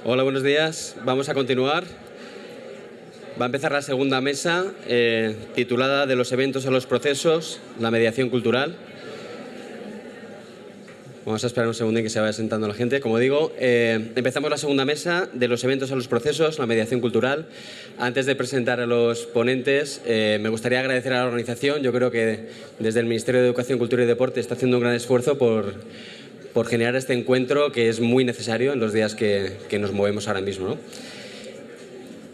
Hola, buenos días. Vamos a continuar. Va a empezar la segunda mesa, titulada De los eventos a los procesos, la mediación cultural. Vamos a esperar un segundo en que se vaya sentando la gente. Como digo, empezamos la segunda mesa de los eventos a los procesos, la mediación cultural. Antes de presentar a los ponentes, me gustaría agradecer a la organización. Yo creo que desde el Ministerio de Educación, Cultura y Deporte está haciendo un gran esfuerzo por generar este encuentro que es muy necesario en los días que nos movemos ahora mismo, ¿no?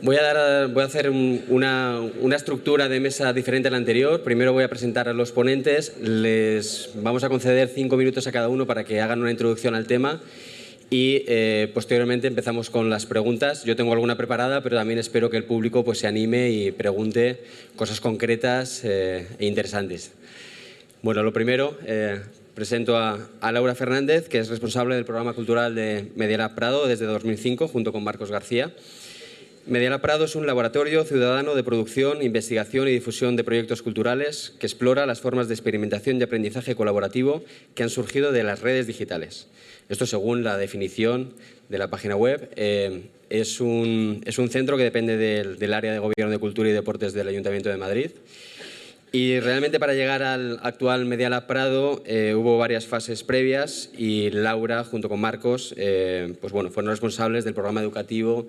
Voy a hacer una estructura de mesa diferente a la anterior. Primero voy a presentar a los ponentes. Les vamos a conceder 5 minutos a cada uno para que hagan una introducción al tema y posteriormente empezamos con las preguntas. Yo tengo alguna preparada, pero también espero que el público pues, se anime y pregunte cosas concretas e interesantes. Bueno, lo primero, presento a Laura Fernández, que es responsable del programa cultural de Medialab Prado desde 2005, junto con Marcos García. Medialab Prado es un laboratorio ciudadano de producción, investigación y difusión de proyectos culturales que explora las formas de experimentación y aprendizaje colaborativo que han surgido de las redes digitales. Esto según la definición de la página web. Es un centro que depende del área de Gobierno de Cultura y Deportes del Ayuntamiento de Madrid. Y realmente para llegar al actual Medialab Prado hubo varias fases previas y Laura, junto con Marcos, pues bueno, fueron responsables del programa educativo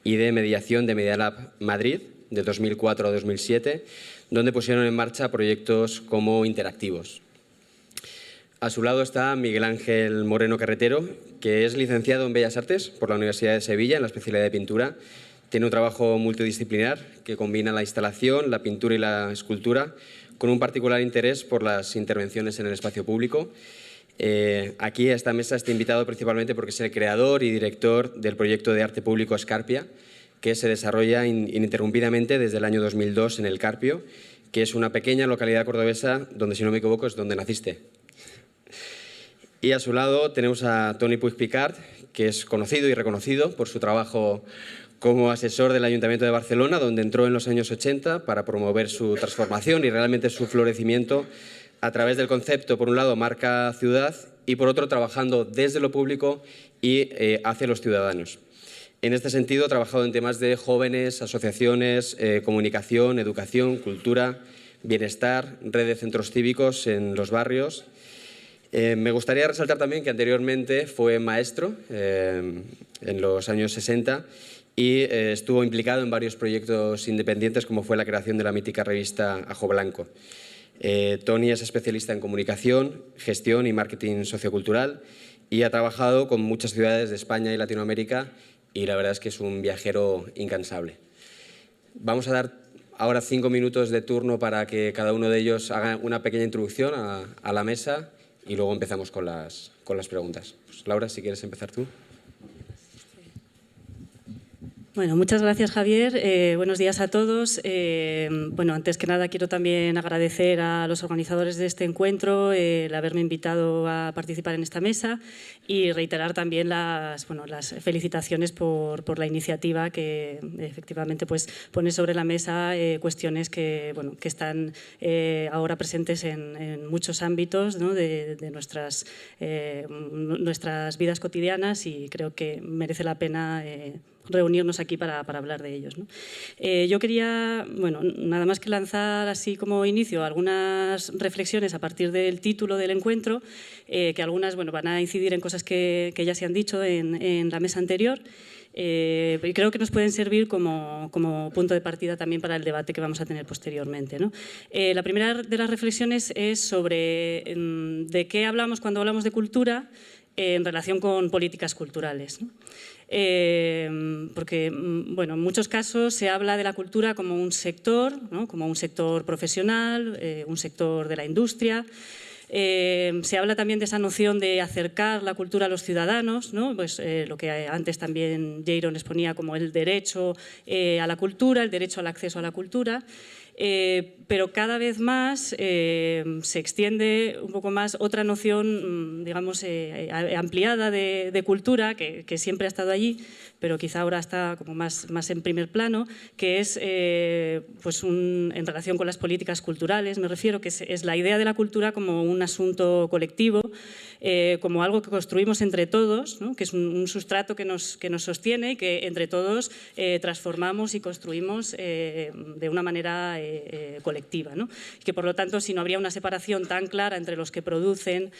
y de mediación de Medialab Madrid de 2004 a 2007, donde pusieron en marcha proyectos como interactivos. A su lado está Miguel Ángel Moreno Carretero, que es licenciado en Bellas Artes por la Universidad de Sevilla en la especialidad de pintura. Tiene un trabajo multidisciplinar que combina la instalación, la pintura y la escultura, con un particular interés por las intervenciones en el espacio público. Aquí a esta mesa está invitado principalmente porque es el creador y director del proyecto de arte público Escarpia, que se desarrolla ininterrumpidamente desde el año 2002 en El Carpio, que es una pequeña localidad cordobesa donde, si no me equivoco, es donde naciste. Y a su lado tenemos a Toni Puig Picard, que es conocido y reconocido por su trabajo como asesor del Ayuntamiento de Barcelona, donde entró en los años 80 para promover su transformación y realmente su florecimiento a través del concepto, por un lado, marca ciudad y, por otro, trabajando desde lo público y hacia los ciudadanos. En este sentido, ha trabajado en temas de jóvenes, asociaciones, comunicación, educación, cultura, bienestar, red de centros cívicos en los barrios. Me gustaría resaltar también que anteriormente fue maestro en los años 60 y estuvo implicado en varios proyectos independientes, como fue la creación de la mítica revista Ajo Blanco. Toni es especialista en comunicación, gestión y marketing sociocultural y ha trabajado con muchas ciudades de España y Latinoamérica y la verdad es que es un viajero incansable. Vamos a dar ahora 5 minutos de turno para que cada uno de ellos haga una pequeña introducción a la mesa y luego empezamos con las preguntas. Pues, Laura, si quieres empezar tú. Bueno, muchas gracias, Javier. Buenos días a todos. Bueno, antes que nada quiero también agradecer a los organizadores de este encuentro el haberme invitado a participar en esta mesa y reiterar también las felicitaciones por la iniciativa que efectivamente pues, pone sobre la mesa cuestiones que están ahora presentes en muchos ámbitos, ¿no? de nuestras vidas cotidianas y creo que merece la pena reunirnos aquí para hablar de ellos, ¿no? Yo quería, bueno, nada más que lanzar así como inicio algunas reflexiones a partir del título del encuentro, que algunas van a incidir en cosas que ya se han dicho en la mesa anterior. Y creo que nos pueden servir como punto de partida también para el debate que vamos a tener posteriormente, ¿no? La primera de las reflexiones es sobre de qué hablamos cuando hablamos de cultura en relación con políticas culturales, ¿no? Porque en muchos casos se habla de la cultura como un sector, ¿no? Como un sector profesional, un sector de la industria. Se habla también de esa noción de acercar la cultura a los ciudadanos, ¿no? Pues, lo que antes también Jairon exponía como el derecho a la cultura, el derecho al acceso a la cultura. pero cada vez más se extiende un poco más otra noción, digamos, ampliada de cultura, que siempre ha estado allí, pero quizá ahora está como más en primer plano, que es pues en relación con las políticas culturales, me refiero, que es la idea de la cultura como un asunto colectivo, como algo que construimos entre todos, ¿no? Que es un sustrato que nos sostiene y que entre todos transformamos y construimos de una manera colectiva, ¿no? Y que por lo tanto, si no habría una separación tan clara entre los que producen,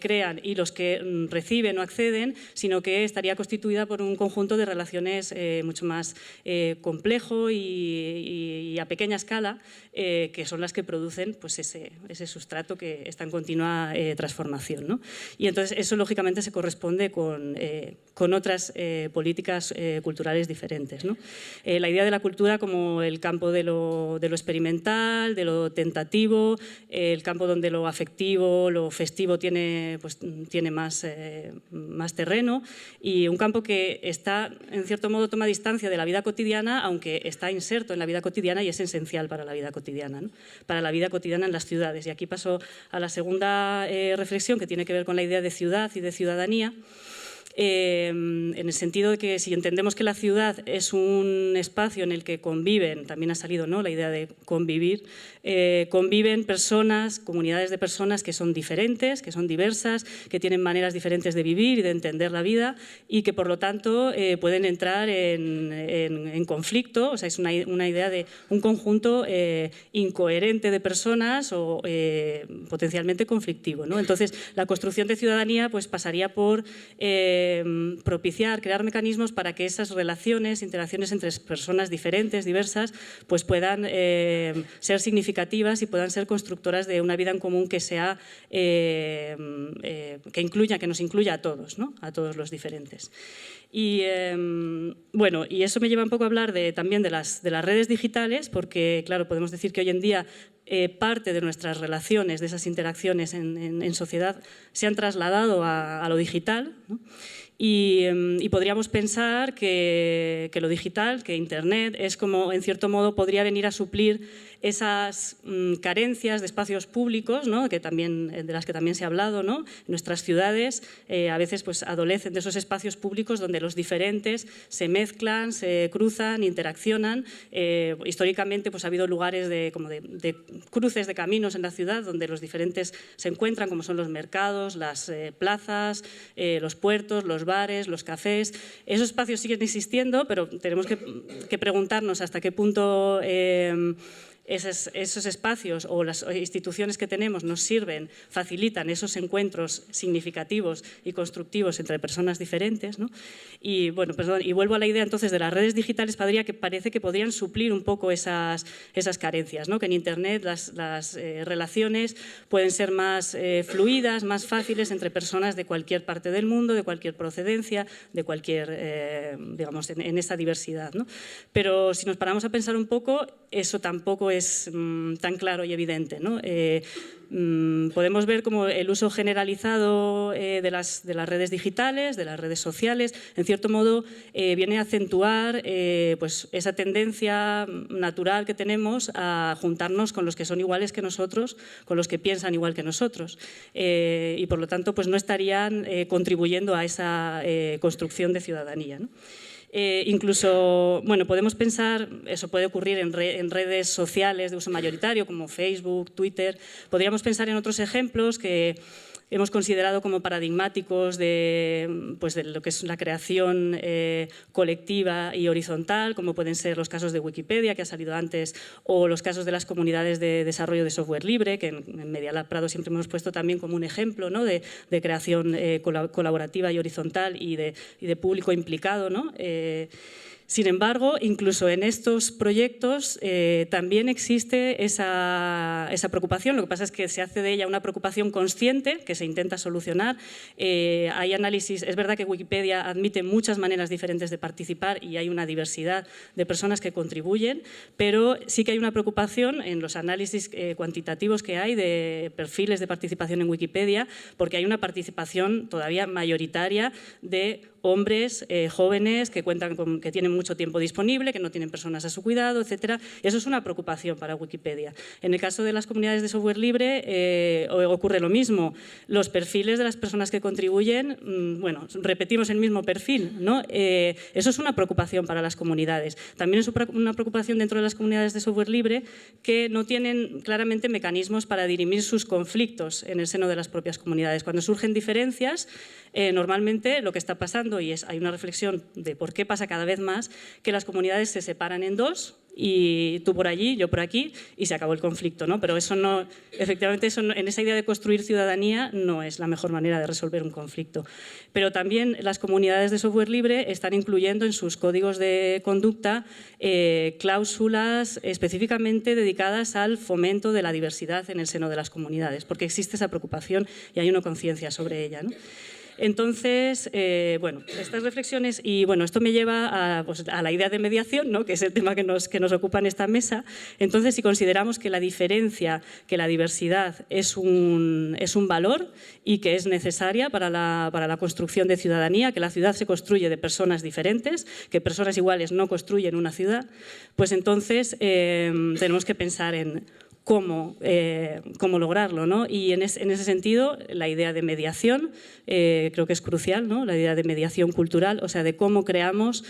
crean y los que reciben o acceden, sino que estaría constituida por un conjunto de relaciones mucho más complejo y a pequeña escala, que son las que producen pues, ese sustrato que está en continua transformación, ¿no? Y entonces eso lógicamente se corresponde con otras políticas culturales diferentes, ¿no? La idea de la cultura como el campo de lo experimental, de lo tentativo, el campo donde lo afectivo, lo festivo tiene más terreno, y un campo que está, en cierto modo, toma distancia de la vida cotidiana, aunque está inserto en la vida cotidiana y es esencial para la vida cotidiana, ¿no? Para la vida cotidiana en las ciudades. Y aquí paso a la segunda reflexión, que tiene que ver con la idea de ciudad y de ciudadanía. En el sentido de que si entendemos que la ciudad es un espacio en el que conviven, también ha salido, ¿no?, la idea de convivir, conviven personas, comunidades de personas que son diferentes, que son diversas, que tienen maneras diferentes de vivir y de entender la vida, y que por lo tanto pueden entrar en conflicto. O sea, es una idea de un conjunto incoherente de personas o potencialmente conflictivo, ¿no? Entonces, la construcción de ciudadanía pues, pasaría por propiciar, crear mecanismos para que esas relaciones, interacciones entre personas diferentes, diversas, pues puedan ser significativas y puedan ser constructoras de una vida en común que sea que nos incluya a todos, ¿no?, a todos los diferentes. Y bueno, y eso me lleva un poco a hablar también de las redes digitales, porque claro, podemos decir que hoy en día parte de nuestras relaciones, de esas interacciones en sociedad, se han trasladado a lo digital, ¿no? Y podríamos pensar que lo digital, que Internet, es como, en cierto modo, podría venir a suplir esas carencias de espacios públicos, ¿no?, de las que también se ha hablado, ¿no? Nuestras ciudades a veces pues, adolecen de esos espacios públicos donde los diferentes se mezclan, se cruzan, interaccionan. Históricamente pues, ha habido lugares de cruces de caminos en la ciudad donde los diferentes se encuentran, como son los mercados, las plazas, los puertos, los bares, los cafés. Esos espacios siguen existiendo, pero tenemos que preguntarnos hasta qué punto esos espacios o las instituciones que tenemos nos sirven, facilitan esos encuentros significativos y constructivos entre personas diferentes, ¿no? Y, bueno, y vuelvo a la idea entonces de las redes digitales, que parece que podrían suplir un poco esas carencias, ¿no? Que en Internet las relaciones pueden ser más fluidas, más fáciles entre personas de cualquier parte del mundo, de cualquier procedencia, de cualquier, digamos, en esa diversidad, ¿no? Pero si nos paramos a pensar un poco, eso tampoco es tan claro y evidente, ¿no? Podemos ver como el uso generalizado de las redes digitales, de las redes sociales, en cierto modo viene a acentuar pues esa tendencia natural que tenemos a juntarnos con los que son iguales que nosotros, con los que piensan igual que nosotros, y por lo tanto pues no estarían contribuyendo a esa construcción de ciudadanía, ¿no? Incluso, bueno, podemos pensar, eso puede ocurrir en redes sociales de uso mayoritario como Facebook, Twitter. Podríamos pensar en otros ejemplos que hemos considerado como paradigmáticos de lo que es la creación colectiva y horizontal, como pueden ser los casos de Wikipedia, que ha salido antes, o los casos de las comunidades de desarrollo de software libre, que en Media Lab Prado siempre hemos puesto también como un ejemplo, ¿no?, de creación colaborativa y horizontal y de público implicado, ¿no? Sin embargo, incluso en estos proyectos también existe esa preocupación. Lo que pasa es que se hace de ella una preocupación consciente que se intenta solucionar. Hay análisis, es verdad que Wikipedia admite muchas maneras diferentes de participar y hay una diversidad de personas que contribuyen, pero sí que hay una preocupación en los análisis cuantitativos que hay de perfiles de participación en Wikipedia, porque hay una participación todavía mayoritaria de hombres jóvenes que que tienen mucho tiempo disponible, que no tienen personas a su cuidado, etcétera. Eso es una preocupación para Wikipedia. En el caso de las comunidades de software libre ocurre lo mismo. Los perfiles de las personas que contribuyen, bueno, repetimos el mismo perfil, ¿no? Eso es una preocupación para las comunidades. También es una preocupación dentro de las comunidades de software libre que no tienen claramente mecanismos para dirimir sus conflictos en el seno de las propias comunidades. Cuando surgen diferencias, normalmente lo que está pasando, y hay una reflexión de por qué pasa cada vez más, que las comunidades se separan en dos, y tú por allí, yo por aquí, y se acabó el conflicto, ¿no? Pero eso no, efectivamente, en esa idea de construir ciudadanía no es la mejor manera de resolver un conflicto. Pero también las comunidades de software libre están incluyendo en sus códigos de conducta cláusulas específicamente dedicadas al fomento de la diversidad en el seno de las comunidades, porque existe esa preocupación y hay una conciencia sobre ella, ¿no? Entonces, bueno, estas reflexiones, y bueno, esto me lleva a la idea de mediación, ¿no? Que es el tema que nos ocupa en esta mesa. Entonces, si consideramos que la diferencia, que la diversidad es un valor y que es necesaria para la construcción de ciudadanía, que la ciudad se construye de personas diferentes, que personas iguales no construyen una ciudad, pues entonces tenemos que pensar en cómo lograrlo, ¿no? Y en ese sentido, la idea de mediación creo que es crucial, ¿no? La idea de mediación cultural, o sea, de cómo creamos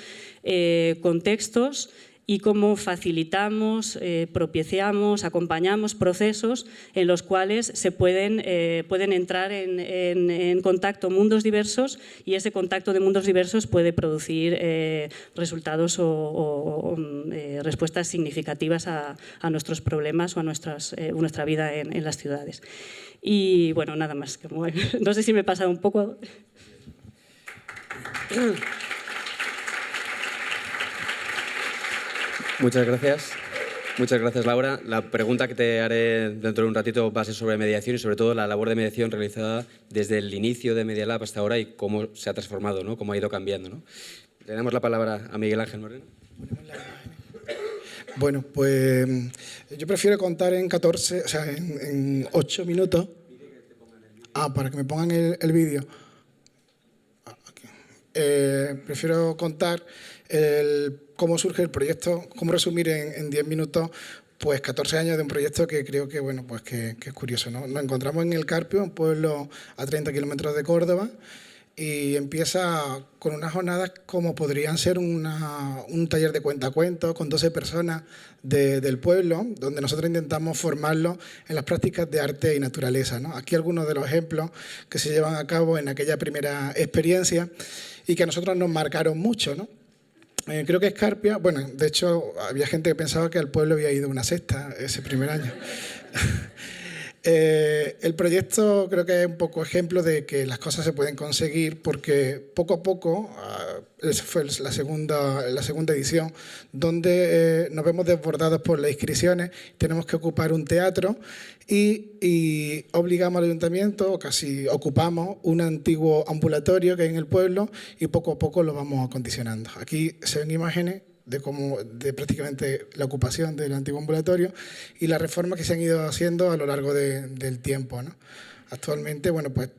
contextos y cómo facilitamos, propiciamos, acompañamos procesos en los cuales se pueden entrar en contacto mundos diversos, y ese contacto de mundos diversos puede producir resultados o respuestas significativas a nuestros problemas o a nuestra vida en las ciudades. Y bueno, nada más. No sé si me he pasado un poco. Muchas gracias. Muchas gracias, Laura. La pregunta que te haré dentro de un ratito va a ser sobre mediación y sobre todo la labor de mediación realizada desde el inicio de Media Lab hasta ahora y cómo se ha transformado, ¿no? Cómo ha ido cambiando, ¿no? Le damos la palabra a Miguel Ángel Moreno. Bueno, pues yo prefiero contar en 14, o sea, en 8 minutos. Para que me pongan el vídeo. Prefiero contar cómo surge el proyecto, cómo resumir en 10 minutos pues 14 años de un proyecto que creo que, bueno, pues que es curioso, ¿no? Nos encontramos en El Carpio, un pueblo a 30 kilómetros de Córdoba, y empieza con unas jornadas como podrían ser un taller de cuentacuentos con 12 personas del pueblo, donde nosotros intentamos formarlos en las prácticas de arte y naturaleza, ¿no? Aquí algunos de los ejemplos que se llevan a cabo en aquella primera experiencia y que a nosotros nos marcaron mucho, ¿no? Creo que Escarpia, bueno, de hecho había gente que pensaba que al pueblo había ido una secta ese primer año. El proyecto creo que es un poco ejemplo de que las cosas se pueden conseguir porque poco a poco, esa fue la segunda edición, donde nos vemos desbordados por las inscripciones, tenemos que ocupar un teatro y obligamos al ayuntamiento, o casi ocupamos un antiguo ambulatorio que hay en el pueblo y poco a poco lo vamos acondicionando. Aquí se ven imágenes de prácticamente la ocupación del antiguo ambulatorio y las reformas que se han ido haciendo a lo largo del tiempo, ¿no? Actualmente, bueno, pues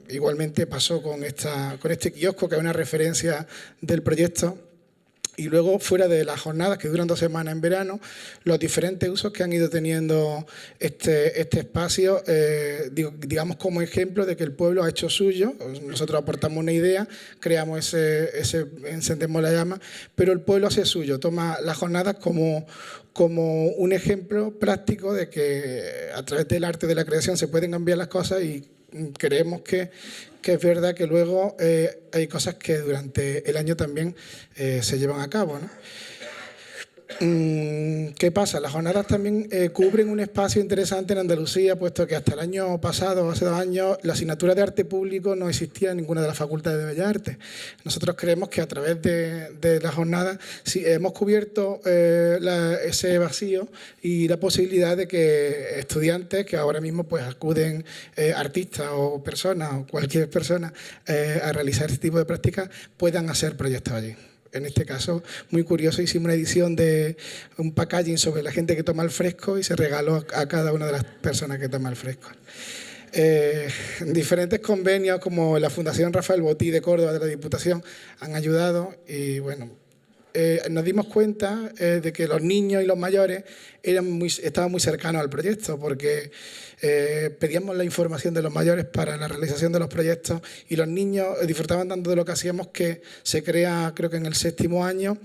igualmente pasó con este kiosco, que es una referencia del proyecto. Y luego, fuera de las jornadas que duran 2 semanas en verano, los diferentes usos que han ido teniendo este espacio, digamos como ejemplo de que el pueblo ha hecho suyo. Nosotros aportamos una idea, creamos encendemos la llama, pero el pueblo hace suyo, toma las jornadas como un ejemplo práctico de que a través del arte de la creación se pueden cambiar las cosas, y creemos que es verdad que luego hay cosas que durante el año también se llevan a cabo, ¿no? ¿Qué pasa? Las jornadas también cubren un espacio interesante en Andalucía, puesto que hasta el año pasado, hace 2 años, la asignatura de arte público no existía en ninguna de las facultades de Bellas Artes. Nosotros creemos que a través de las jornadas sí, hemos cubierto ese vacío y la posibilidad de que estudiantes que ahora mismo pues acuden, artistas o personas o cualquier persona, a realizar este tipo de prácticas, puedan hacer proyectos allí. En este caso, muy curioso, hicimos una edición de un packaging sobre la gente que toma el fresco y se regaló a cada una de las personas que toma el fresco. Diferentes convenios como la Fundación Rafael Botí de Córdoba de la Diputación han ayudado y bueno, nos dimos cuenta de que los niños y los mayores estaban muy cercanos al proyecto porque pedíamos la información de los mayores para la realización de los proyectos y los niños disfrutaban tanto de lo que hacíamos que se crea, creo que en el 6º año,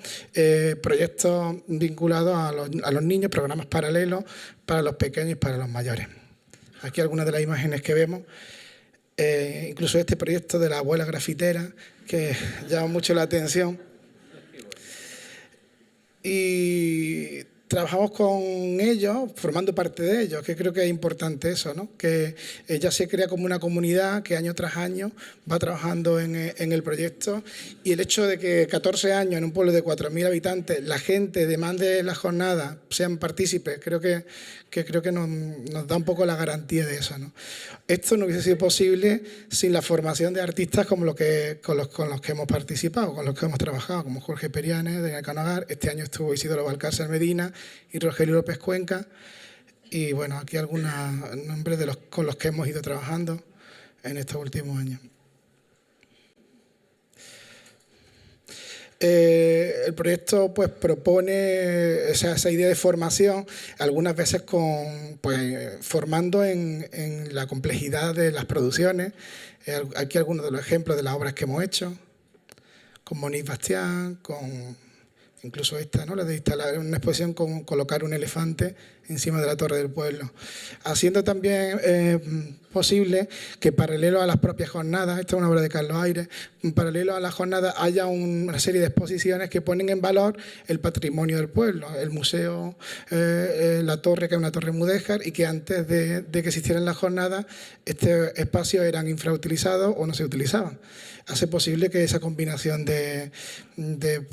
proyectos vinculados a los niños, programas paralelos para los pequeños y para los mayores. Aquí algunas de las imágenes que vemos. Incluso este proyecto de la abuela grafitera, que llama mucho la atención. Y trabajamos con ellos, formando parte de ellos, que creo que es importante eso, ¿no? Que ya se crea como una comunidad que año tras año va trabajando en el proyecto y el hecho de que 14 años en un pueblo de 4.000 habitantes la gente demande la jornada, sean partícipes, creo que nos da un poco la garantía de eso, ¿no? Esto no hubiese sido posible sin la formación de artistas como con los que hemos participado, con los que hemos trabajado, como Jorge Perianes, Daniel Canogar, este año estuvo Isidoro Valcárcel Medina y Rogelio López Cuenca. Y bueno, aquí algunos nombres con los que hemos ido trabajando en estos últimos años. El proyecto pues propone esa idea de formación, algunas veces formando en la complejidad de las producciones. Aquí algunos de los ejemplos de las obras que hemos hecho, con Monique Bastián, con incluso esta, ¿no? La de instalar una exposición con colocar un elefante encima de la torre del pueblo. Haciendo también posible que paralelo a las propias jornadas, esta es una obra de Carlos Aires, paralelo a las jornadas haya una serie de exposiciones que ponen en valor el patrimonio del pueblo, el museo, la torre, que es una torre mudéjar, y que antes de que existieran las jornadas, estos espacios eran infrautilizados o no se utilizaban. Hace posible que esa combinación de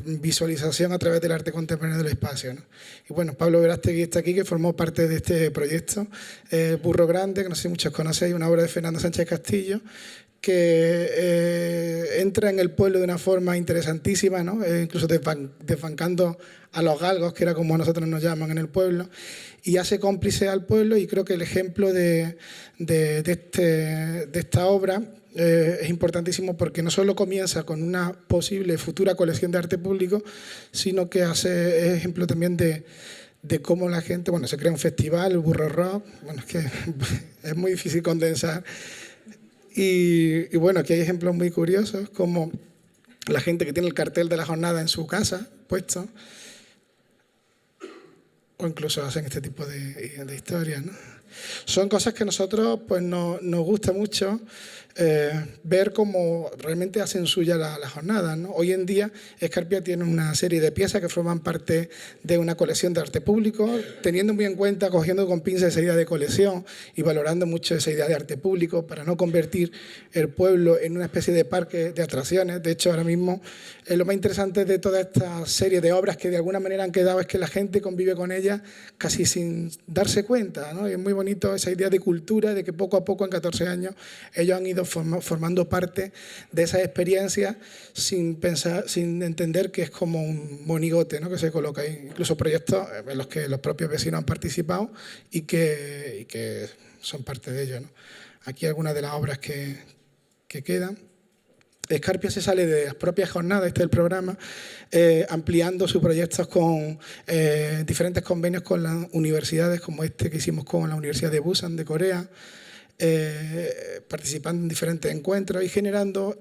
visualización a través del arte contemporáneo del espacio, ¿no? Y bueno, Pablo Verástegui está aquí, que formó parte de este proyecto. Burro Grande, que no sé si muchos conocéis, una obra de Fernando Sánchez Castillo, que entra en el pueblo de una forma interesantísima, ¿no? Incluso desbancando a los galgos, que era como a nosotros nos llaman en el pueblo, y hace cómplice al pueblo. Y creo que el ejemplo de esta obra es importantísimo porque no solo comienza con una posible futura colección de arte público, sino que es ejemplo también de cómo la gente, bueno, se crea un festival, el Burro Rock, bueno, es que es muy difícil condensar. Y bueno, aquí hay ejemplos muy curiosos, como la gente que tiene el cartel de la jornada en su casa puesto, o incluso hacen este tipo de historias, ¿no? Son cosas que a nosotros pues, nos gusta mucho ver cómo realmente hacen suya la jornada, ¿no? Hoy en día Escarpia tiene una serie de piezas que forman parte de una colección de arte público, teniendo muy en cuenta, cogiendo con pinzas esa idea de colección y valorando mucho esa idea de arte público para no convertir el pueblo en una especie de parque de atracciones. De hecho, ahora mismo lo más interesante de toda esta serie de obras que de alguna manera han quedado es que la gente convive con ellas casi sin darse cuenta, ¿no? Y es muy bonito esa idea de cultura, de que poco a poco en 14 años ellos han ido formando parte de esa experiencia sin entender que es como un monigote, ¿no? Que se coloca ahí. Incluso proyectos en los que los propios vecinos han participado y que son parte de ello, ¿no? Aquí algunas de las obras que quedan. Escarpia se sale de las propias jornadas, este es el programa, ampliando sus proyectos con diferentes convenios con las universidades, como este que hicimos con la Universidad de Busan de Corea, participando en diferentes encuentros y generando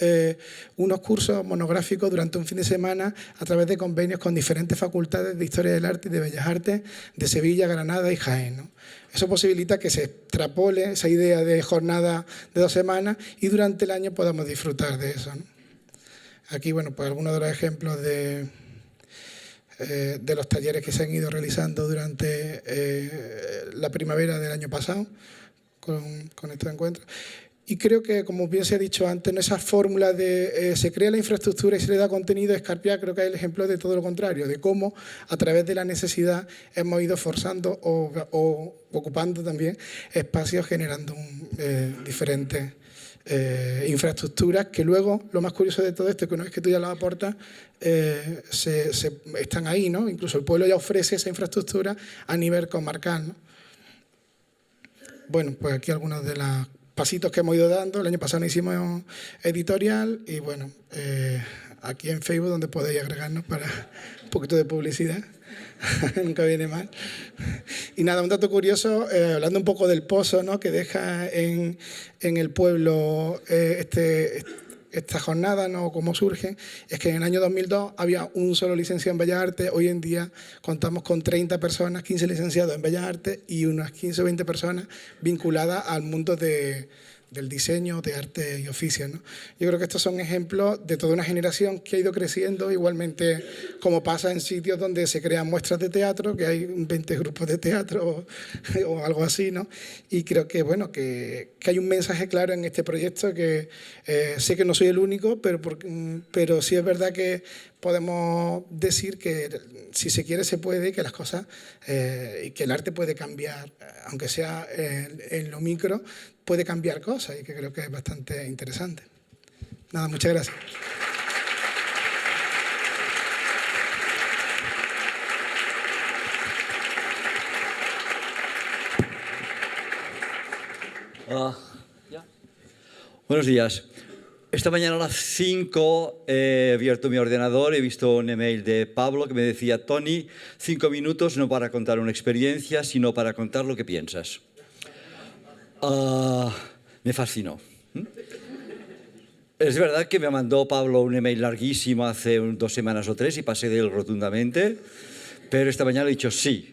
unos cursos monográficos durante un fin de semana a través de convenios con diferentes facultades de Historia del Arte y de Bellas Artes de Sevilla, Granada y Jaén, ¿no? Eso posibilita que se extrapole esa idea de jornada de 2 semanas y durante el año podamos disfrutar de eso, ¿no? Aquí, bueno, pues algunos de los ejemplos de los talleres que se han ido realizando durante la primavera del año pasado con estos encuentros. Y creo que, como bien se ha dicho antes, en esa fórmula de se crea la infraestructura y se le da contenido, Escarpia creo que hay el ejemplo de todo lo contrario, de cómo a través de la necesidad hemos ido forzando o ocupando también espacios, generando diferentes infraestructuras que luego, lo más curioso de todo esto es que una vez que tú ya las aportas, están ahí, ¿no? Incluso el pueblo ya ofrece esa infraestructura a nivel comarcal, ¿no? Bueno, pues aquí algunas de las pasitos que hemos ido dando. El año pasado nos hicimos editorial y bueno, aquí en Facebook donde podéis agregarnos para un poquito de publicidad. Nunca viene mal. Y nada, un dato curioso, hablando un poco del pozo, ¿no?, que deja en el pueblo esta jornada, ¿no?, cómo surge, es que en el año 2002 había un solo licenciado en Bellas Artes. Hoy en día contamos con 30 personas, 15 licenciados en Bellas Artes y unas 15 o 20 personas vinculadas al mundo del diseño, de arte y oficios, ¿no? Yo creo que estos son ejemplos de toda una generación que ha ido creciendo, igualmente como pasa en sitios donde se crean muestras de teatro, que hay 20 grupos de teatro o algo así, ¿no? Y creo que, bueno, que hay un mensaje claro en este proyecto, que sé que no soy el único, pero sí es verdad que podemos decir que si se quiere se puede, que las cosas y que el arte puede cambiar, aunque sea en lo micro, puede cambiar cosas, y que creo que es bastante interesante. Nada, muchas gracias. Buenos días. Esta mañana a las 5 he abierto mi ordenador, he visto un email de Pablo que me decía: Toni, 5 minutos no para contar una experiencia, sino para contar lo que piensas. Me fascinó. Es verdad que me mandó Pablo un email larguísimo hace 2 semanas o 3 y pasé de él rotundamente, pero esta mañana he dicho sí.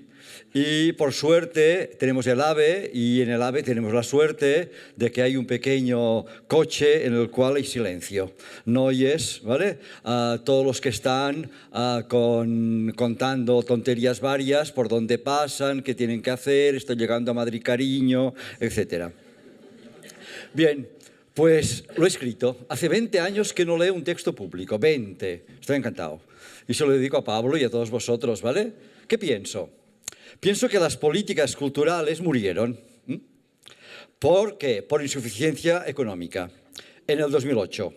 Y por suerte tenemos el AVE, y en el AVE tenemos la suerte de que hay un pequeño coche en el cual hay silencio. No oyes, ¿vale?, a todos los que están contando tonterías varias, por dónde pasan, qué tienen que hacer, estoy llegando a Madrid, cariño, etc. Bien, pues lo he escrito. Hace 20 años que no leo un texto público, 20. Estoy encantado. Y se lo dedico a Pablo y a todos vosotros, ¿vale? ¿Qué pienso? Pienso que las políticas culturales murieron. ¿Por qué? Por insuficiencia económica. En el 2008.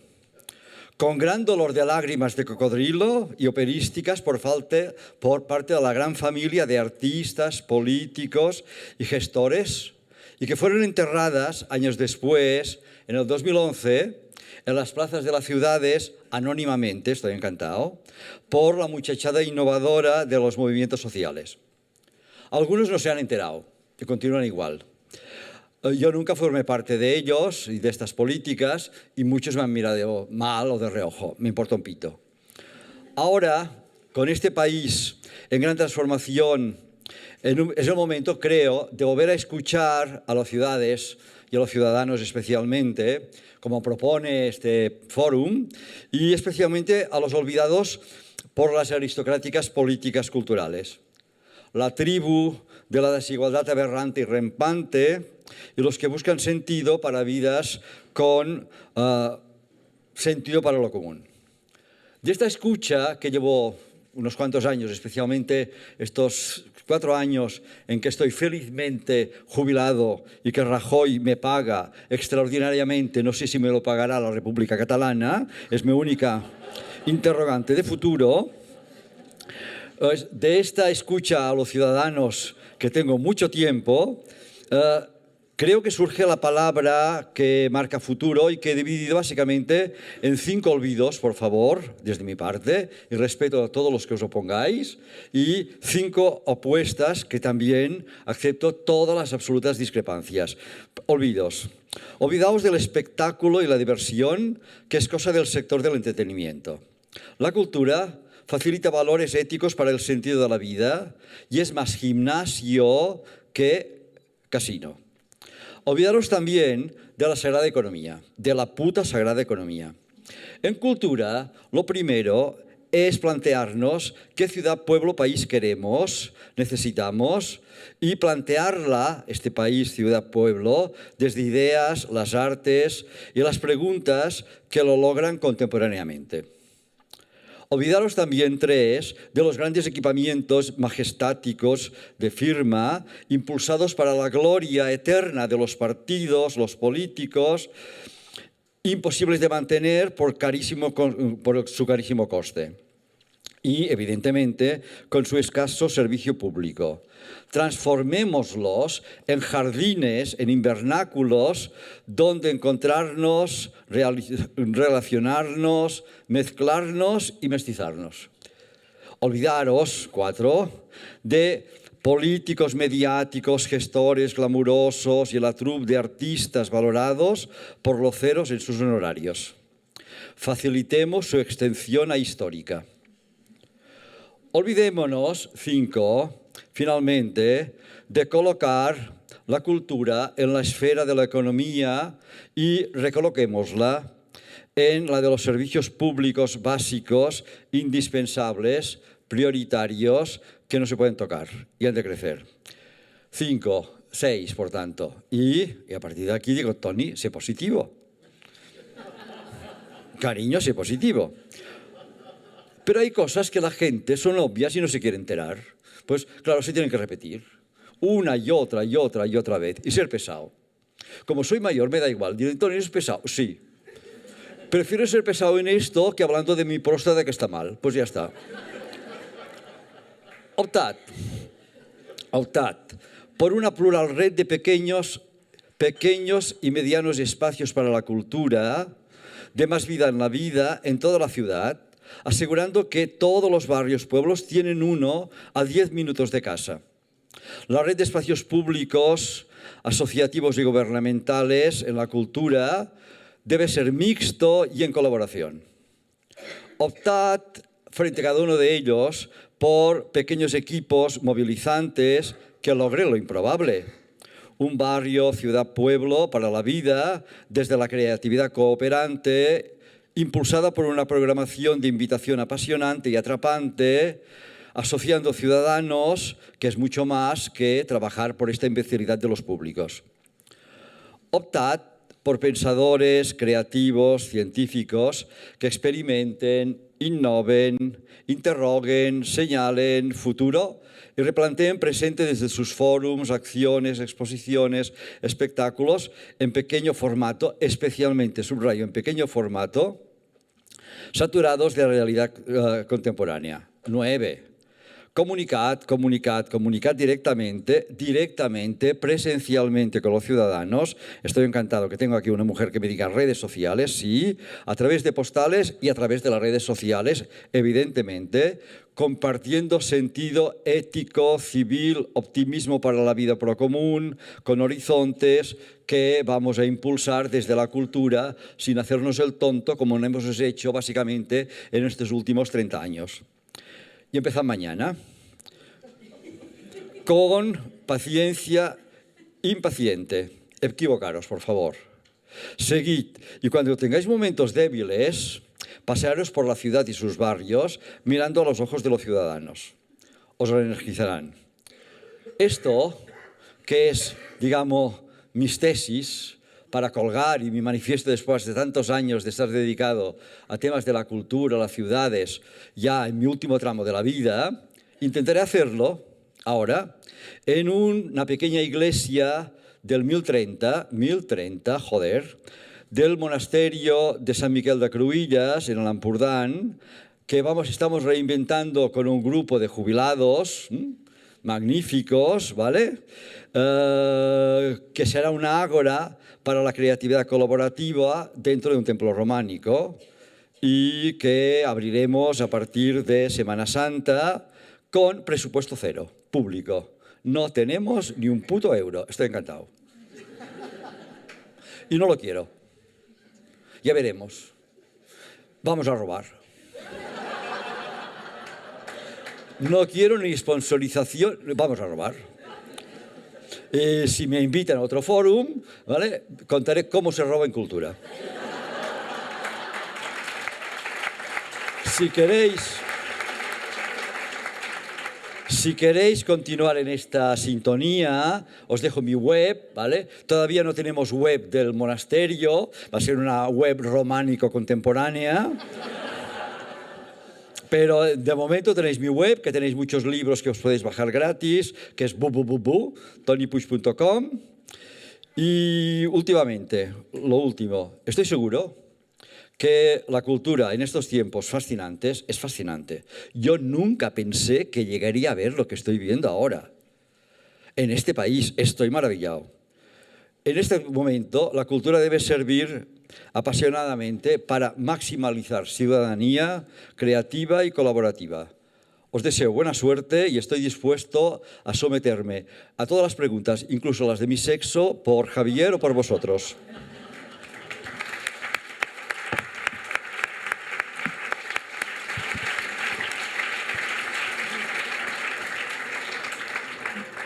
Con gran dolor de lágrimas de cocodrilo y operísticas por parte de la gran familia de artistas, políticos y gestores, y que fueron enterradas años después, en el 2011, en las plazas de las ciudades, anónimamente, estoy encantado, por la muchachada innovadora de los movimientos sociales. Algunos no se han enterado y continúan igual. Yo nunca formé parte de ellos y de estas políticas, y muchos me han mirado mal o de reojo. Me importa un pito. Ahora, con este país en gran transformación, es el momento, creo, de volver a escuchar a las ciudades y a los ciudadanos especialmente, como propone este fórum, y especialmente a los olvidados por las aristocráticas políticas culturales. La tribu de la desigualdad aberrante y rampante, y los que buscan sentido para vidas con sentido para lo común. De esta escucha, que llevo unos cuantos años, especialmente estos 4 años en que estoy felizmente jubilado y que Rajoy me paga extraordinariamente, no sé si me lo pagará la República Catalana, es mi única interrogante de futuro. De esta escucha a los ciudadanos, que tengo mucho tiempo, creo que surge la palabra que marca futuro, y que he dividido básicamente en 5 olvidos, por favor, desde mi parte, y respeto a todos los que os opongáis, y 5 opuestas, que también acepto todas las absolutas discrepancias. Olvidos. Olvidaos del espectáculo y la diversión, que es cosa del sector del entretenimiento. La cultura facilita valores éticos para el sentido de la vida y es más gimnasio que casino. Olvidaros también de la sagrada economía, de la puta sagrada economía. En cultura, lo primero es plantearnos qué ciudad, pueblo, país queremos, necesitamos, y plantearla, este país, ciudad, pueblo, desde ideas, las artes y las preguntas que lo logran contemporáneamente. Olvidaros también, 3, de los grandes equipamientos majestáticos de firma, impulsados para la gloria eterna de los partidos, los políticos, imposibles de mantener por su carísimo coste. y, evidentemente, con su escaso servicio público. Transformémoslos en jardines, en invernáculos, donde encontrarnos, relacionarnos, mezclarnos y mestizarnos. Olvidaros, 4, de políticos mediáticos, gestores glamurosos y la troupe de artistas valorados por los ceros en sus honorarios. Facilitemos su extensión a histórica. Olvidémonos, 5, finalmente, de colocar la cultura en la esfera de la economía y recoloquémosla en la de los servicios públicos básicos, indispensables, prioritarios, que no se pueden tocar y han de crecer. 5, 6, por tanto. Y a partir de aquí digo, Toni, sé positivo. Cariño, sé positivo. Pero hay cosas que la gente son obvias y no se quiere enterar. Pues claro, se tienen que repetir una y otra y otra y otra vez y ser pesado. Como soy mayor me da igual. Diré, Toni, ¿eres pesado? Sí. Prefiero ser pesado en esto que hablando de mi próstata que está mal. Pues ya está. Optad por una plural red de pequeños y medianos espacios para la cultura, de más vida en la vida, en toda la ciudad, asegurando que todos los barrios, pueblos tienen uno a 10 minutos de casa. La red de espacios públicos, asociativos y gubernamentales en la cultura debe ser mixto y en colaboración. Optad frente a cada uno de ellos por pequeños equipos movilizantes que logren lo improbable. Un barrio, ciudad, pueblo para la vida, desde la creatividad cooperante, impulsada por una programación de invitación apasionante y atrapante, asociando ciudadanos, que es mucho más que trabajar por esta imbecilidad de los públicos. Optad por pensadores, creativos, científicos, que experimenten, innoven, interroguen, señalen futuro y replanteen presente desde sus fórums, acciones, exposiciones, espectáculos en pequeño formato, especialmente, subrayo, en pequeño formato, saturados de la realidad contemporánea. 9. Comunicad directamente, presencialmente con los ciudadanos. Estoy encantado que tengo aquí una mujer que me diga redes sociales, sí, a través de postales y a través de las redes sociales, evidentemente, compartiendo sentido ético, civil, optimismo para la vida procomún, con horizontes que vamos a impulsar desde la cultura sin hacernos el tonto como no hemos hecho básicamente en estos últimos 30 años. Y empezad mañana, con paciencia impaciente. Equivocaros, por favor. Seguid, y cuando tengáis momentos débiles, pasearos por la ciudad y sus barrios mirando a los ojos de los ciudadanos. Os reenergizarán. Esto, que es, digamos, mis tesis para colgar y mi manifiesto después de tantos años de estar dedicado a temas de la cultura, las ciudades, ya en mi último tramo de la vida, intentaré hacerlo ahora en una pequeña iglesia del 1030, del monasterio de San Miquel de Cruïlles, en el Ampurdán, que estamos reinventando con un grupo de jubilados magníficos, ¿vale? Que será una ágora para la creatividad colaborativa dentro de un templo románico y que abriremos a partir de Semana Santa con presupuesto cero, público. No tenemos ni un puto euro. Estoy encantado. Y no lo quiero. Ya veremos. Vamos a robar. No quiero ni sponsorización. Vamos a robar. Si me invitan a otro fórum, ¿vale? Contaré cómo se roba en cultura. Si queréis continuar en esta sintonía, os dejo mi web, ¿vale? Todavía no tenemos web del monasterio, va a ser una web románico contemporánea. Pero de momento tenéis mi web, que tenéis muchos libros que os podéis bajar gratis, que es tonipuig.com. Y últimamente, lo último, estoy seguro que la cultura en estos tiempos fascinantes es fascinante. Yo nunca pensé que llegaría a ver lo que estoy viendo ahora. En este país estoy maravillado. En este momento, la cultura debe servir apasionadamente para maximizar ciudadanía creativa y colaborativa. Os deseo buena suerte y estoy dispuesto a someterme a todas las preguntas, incluso las de mi sexo, por Javier o por vosotros.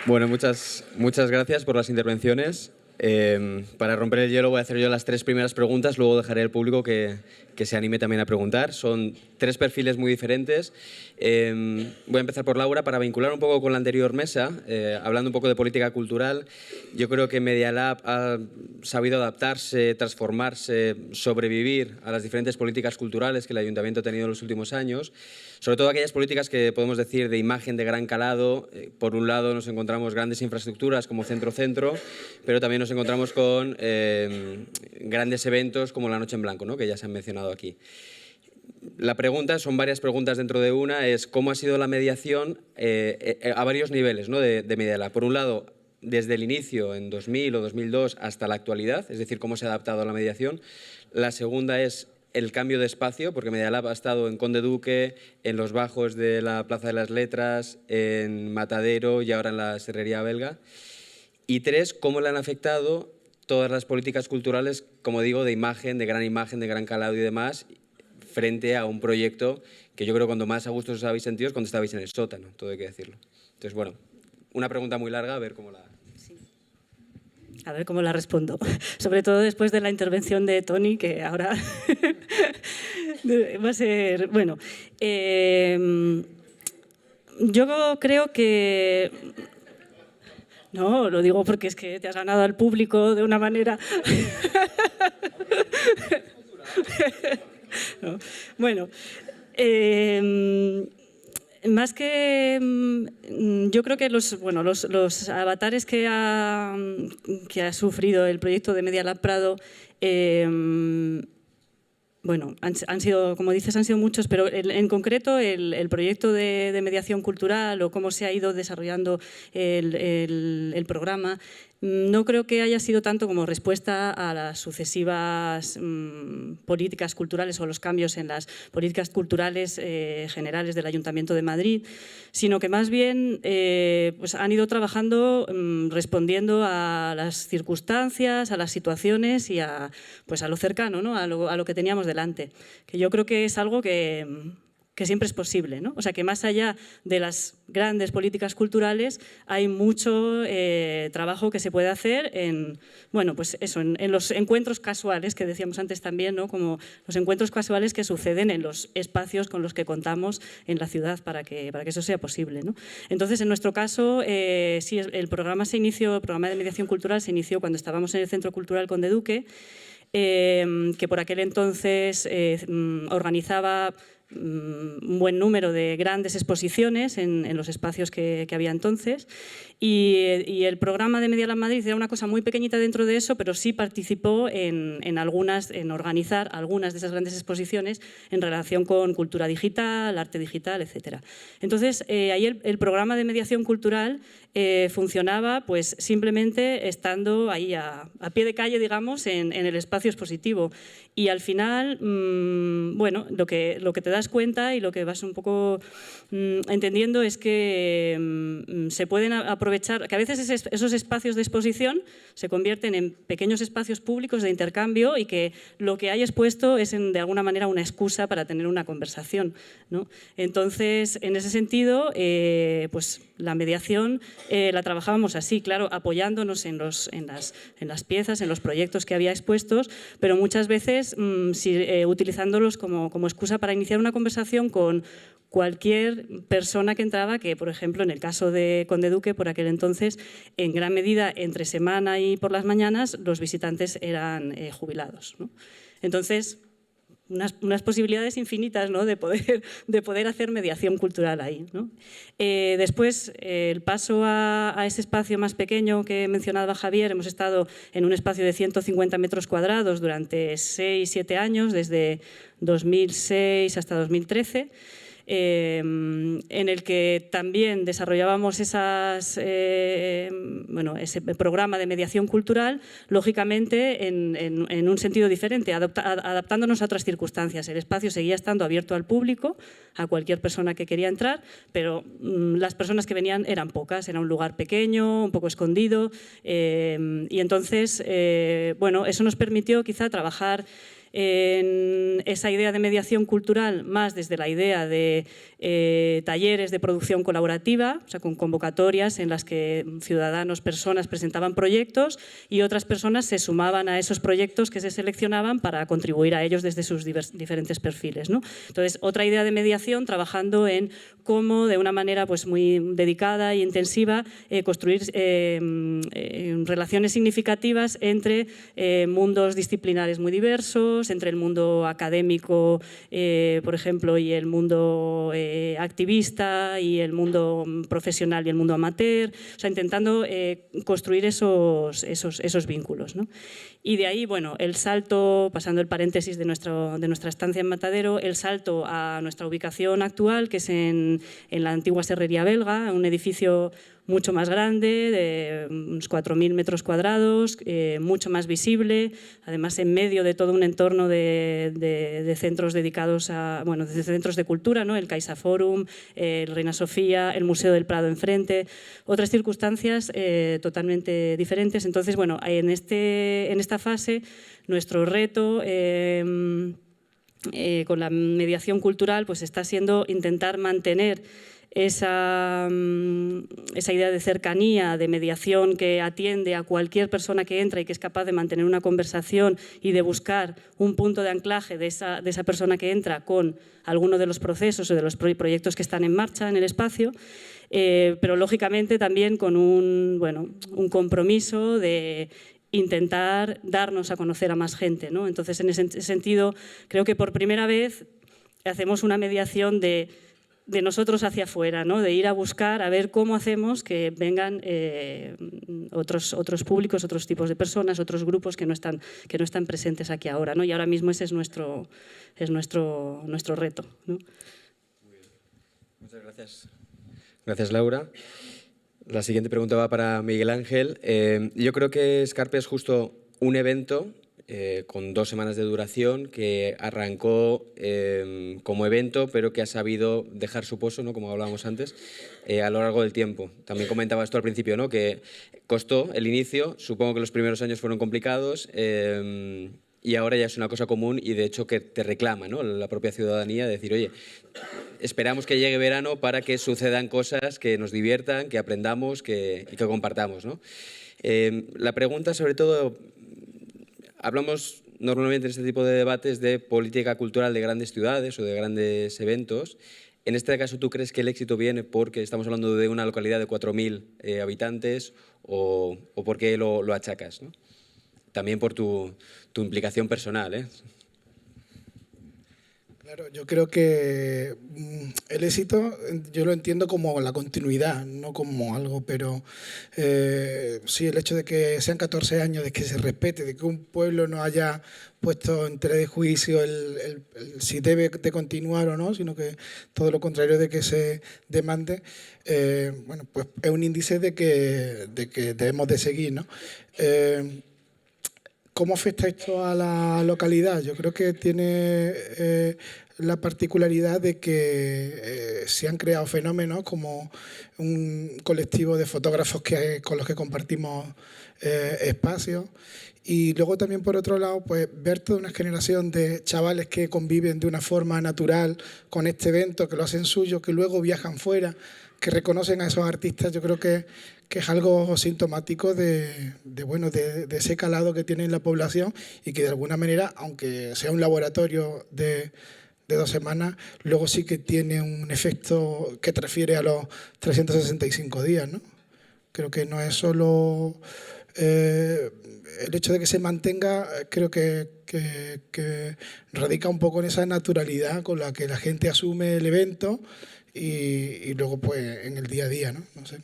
Bueno, muchas gracias por las intervenciones. Para romper el hielo voy a hacer yo las 3 primeras preguntas, luego dejaré al público que se anime también a preguntar. Son 3 perfiles muy diferentes. Voy a empezar por Laura para vincular un poco con la anterior mesa, hablando un poco de política cultural. Yo creo que Media Lab ha sabido adaptarse, transformarse, sobrevivir a las diferentes políticas culturales que el Ayuntamiento ha tenido en los últimos años, sobre todo aquellas políticas que podemos decir de imagen de gran calado. Por un lado nos encontramos grandes infraestructuras como Centro-Centro, pero también nos encontramos con grandes eventos como la Noche en Blanco, ¿no?, que ya se han mencionado aquí. La pregunta, son varias preguntas dentro de una, es cómo ha sido la mediación a varios niveles, ¿no?, de Media Lab. Por un lado, desde el inicio, en 2000 o 2002, hasta la actualidad, es decir, cómo se ha adaptado a la mediación. La segunda es el cambio de espacio, porque Media Lab ha estado en Conde Duque, en los bajos de la Plaza de las Letras, en Matadero y ahora en la Serrería Belga. Y 3, cómo le han afectado todas las políticas culturales, como digo, de imagen, de gran calado y demás, frente a un proyecto que yo creo que cuando más a gusto os habéis sentido es cuando estabais en el sótano, todo hay que decirlo. Entonces, bueno, una pregunta muy larga, a ver cómo la... Sí. A ver cómo la respondo. Sobre todo después de la intervención de Toni, que ahora va a ser... Bueno, yo creo que... No, lo digo porque es que te has ganado al público de una manera... No. Bueno, más que... yo creo que los avatares que ha sufrido el proyecto de Media Lab Prado, bueno, han sido, como dices, han sido muchos, pero en concreto el proyecto de mediación cultural o cómo se ha ido desarrollando el programa, no creo que haya sido tanto como respuesta a las sucesivas políticas culturales o los cambios en las políticas culturales generales del Ayuntamiento de Madrid, sino que más bien pues han ido trabajando respondiendo a las circunstancias, a las situaciones y pues a lo cercano, ¿no?, a lo que teníamos delante, que yo creo que es algo que siempre es posible, ¿no? O sea, que más allá de las grandes políticas culturales hay mucho trabajo que se puede hacer en, bueno, pues eso, en los encuentros casuales que decíamos antes también, ¿no?, como los encuentros casuales que suceden en los espacios con los que contamos en la ciudad para que eso sea posible, ¿no? Entonces, en nuestro caso, sí, el programa de mediación cultural se inició cuando estábamos en el Centro Cultural Conde Duque, que por aquel entonces organizaba un buen número de grandes exposiciones en los espacios que había entonces, y el programa de Media Lab Madrid era una cosa muy pequeñita dentro de eso, pero sí participó en organizar algunas de esas grandes exposiciones en relación con cultura digital, arte digital, etc. Entonces, ahí el programa de mediación cultural funcionaba pues simplemente estando ahí a pie de calle, digamos, en el espacio expositivo. Y al final, bueno, lo que te das cuenta y lo que vas un poco entendiendo es que se pueden aprovechar, que a veces esos espacios de exposición se convierten en pequeños espacios públicos de intercambio y que lo que hay expuesto es de alguna manera una excusa para tener una conversación, ¿no? Entonces, en ese sentido, pues la mediación la trabajábamos así, claro, apoyándonos en las piezas, en los proyectos que había expuestos, pero muchas veces utilizándolos como excusa para iniciar una conversación con cualquier persona que entraba, que por ejemplo en el caso de Conde Duque, por aquel entonces, en gran medida entre semana y por las mañanas los visitantes eran jubilados, ¿no? Entonces, unas posibilidades infinitas, ¿no? de poder hacer mediación cultural ahí, ¿no? Después, el paso a ese espacio más pequeño que mencionaba Javier, hemos estado en un espacio de 150 metros cuadrados durante 6-7 años, desde 2006 hasta 2013, en el que también desarrollábamos ese programa de mediación cultural, lógicamente en un sentido diferente, adaptándonos a otras circunstancias. El espacio seguía estando abierto al público, a cualquier persona que quería entrar, pero las personas que venían eran pocas, era un lugar pequeño, un poco escondido, y entonces, eso nos permitió quizá trabajar en esa idea de mediación cultural más desde la idea de talleres de producción colaborativa, o sea, con convocatorias en las que ciudadanos, personas presentaban proyectos y otras personas se sumaban a esos proyectos que se seleccionaban para contribuir a ellos desde sus diferentes perfiles, ¿no? Entonces, otra idea de mediación trabajando en cómo, de una manera pues, muy dedicada e intensiva, construir relaciones significativas entre mundos disciplinares muy diversos, entre el mundo académico, por ejemplo, y el mundo activista, y el mundo profesional y el mundo amateur, o sea, intentando construir esos vínculos, ¿no? Y de ahí, bueno, el salto, pasando el paréntesis de nuestra estancia en Matadero, el salto a nuestra ubicación actual, que es en la antigua Serrería Belga, un edificio mucho más grande, de unos 4.000 metros cuadrados, mucho más visible, además en medio de todo un entorno de centros dedicados a, de centros de cultura, ¿no? El CaixaForum, el Reina Sofía, el Museo del Prado enfrente, otras circunstancias totalmente diferentes. Entonces, en esta fase, nuestro reto con la mediación cultural pues está siendo intentar mantener esa idea de cercanía, de mediación que atiende a cualquier persona que entra y que es capaz de mantener una conversación y de buscar un punto de anclaje de esa persona que entra con alguno de los procesos o de los proyectos que están en marcha en el espacio, pero lógicamente también con un compromiso de intentar darnos a conocer a más gente, ¿no? Entonces, en ese sentido, creo que por primera vez hacemos una mediación de nosotros hacia afuera, ¿no? De ir a buscar, a ver cómo hacemos que vengan otros públicos, otros tipos de personas, otros grupos que no están presentes aquí ahora, ¿no? Y ahora mismo ese es nuestro reto, ¿no? Muy bien. Muchas gracias. Gracias, Laura. La siguiente pregunta va para Miguel Ángel. Yo creo que Escarpe es justo un evento con 2 semanas de duración, que arrancó como evento, pero que ha sabido dejar su pozo, ¿no? Como hablábamos antes, a lo largo del tiempo. También comentabas tú al principio, ¿no? Que costó el inicio, supongo que los primeros años fueron complicados, y ahora ya es una cosa común y de hecho que te reclama, ¿no? La propia ciudadanía, de decir, oye, esperamos que llegue verano para que sucedan cosas que nos diviertan, que aprendamos y que compartamos, ¿no? La pregunta, sobre todo, hablamos normalmente en este tipo de debates de política cultural de grandes ciudades o de grandes eventos. En este caso, ¿tú crees que el éxito viene porque estamos hablando de una localidad de 4.000 habitantes o por qué lo achacas, ¿no? También por tu implicación personal, ¿eh? Claro, yo creo que el éxito yo lo entiendo como la continuidad, no como algo, pero sí, el hecho de que sean 14 años, de que se respete, de que un pueblo no haya puesto en tela de juicio el si debe de continuar o no, sino que todo lo contrario, de que se demande, pues es un índice de que debemos de seguir, ¿no? ¿Cómo afecta esto a la localidad? Yo creo que tiene la particularidad de que se han creado fenómenos como un colectivo de fotógrafos con los que compartimos espacios, y luego también, por otro lado, pues ver toda una generación de chavales que conviven de una forma natural con este evento, que lo hacen suyo, que luego viajan fuera, que reconocen a esos artistas. Yo creo que es algo sintomático de ese calado que tiene en la población, y que de alguna manera, aunque sea un laboratorio de 2 semanas, luego sí que tiene un efecto que te refiere a los 365 días, ¿no? Creo que no es solo el hecho de que se mantenga creo que radica un poco en esa naturalidad con la que la gente asume el evento y luego pues en el día a día, ¿no? No sé.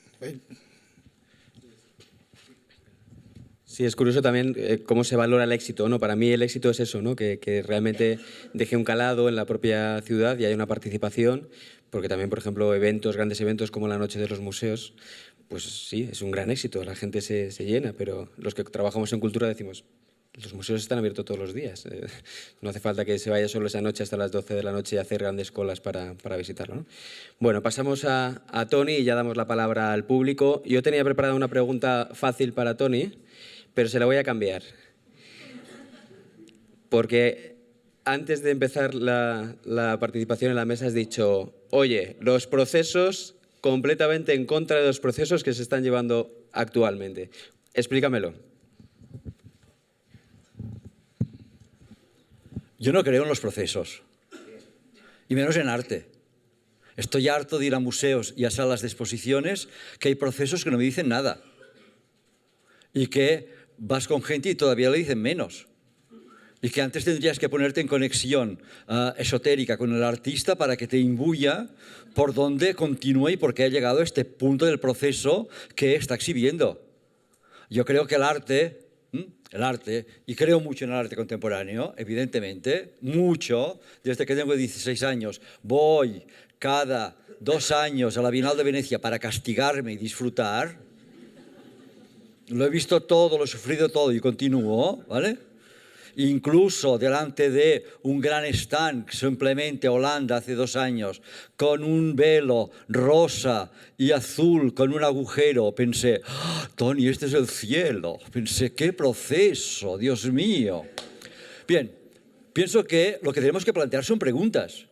Sí, es curioso también cómo se valora el éxito, ¿no? Para mí el éxito es eso, ¿no? Que realmente deje un calado en la propia ciudad y haya una participación, porque también, por ejemplo, grandes eventos como la Noche de los Museos, pues sí, es un gran éxito, la gente se llena, pero los que trabajamos en cultura decimos, los museos están abiertos todos los días, no hace falta que se vaya solo esa noche hasta las 12 de la noche y hacer grandes colas para visitarlo, ¿no? Bueno, pasamos a Toni y ya damos la palabra al público. Yo tenía preparada una pregunta fácil para Toni, pero se la voy a cambiar. Porque antes de empezar la participación en la mesa has dicho, oye, los procesos, completamente en contra de los procesos que se están llevando actualmente. Explícamelo. Yo no creo en los procesos, y menos en arte. Estoy harto de ir a museos y a salas de exposiciones que hay procesos que no me dicen nada y que vas con gente y todavía le dicen menos. Y que antes tendrías que ponerte en conexión esotérica con el artista para que te imbuya por dónde continúa y por qué ha llegado a este punto del proceso que está exhibiendo. Yo creo que el arte, y creo mucho en el arte contemporáneo, evidentemente, mucho, desde que tengo 16 años, voy cada 2 años a la Bienal de Venecia para castigarme y disfrutar. Lo he visto todo, lo he sufrido todo y continúo, ¿vale? Incluso delante de un gran stand, simplemente Holanda hace 2 años, con un velo rosa y azul, con un agujero, pensé, ¡oh, Toni, este es el cielo! Pensé, ¡qué proceso, Dios mío! Bien, pienso que lo que tenemos que plantear son preguntas.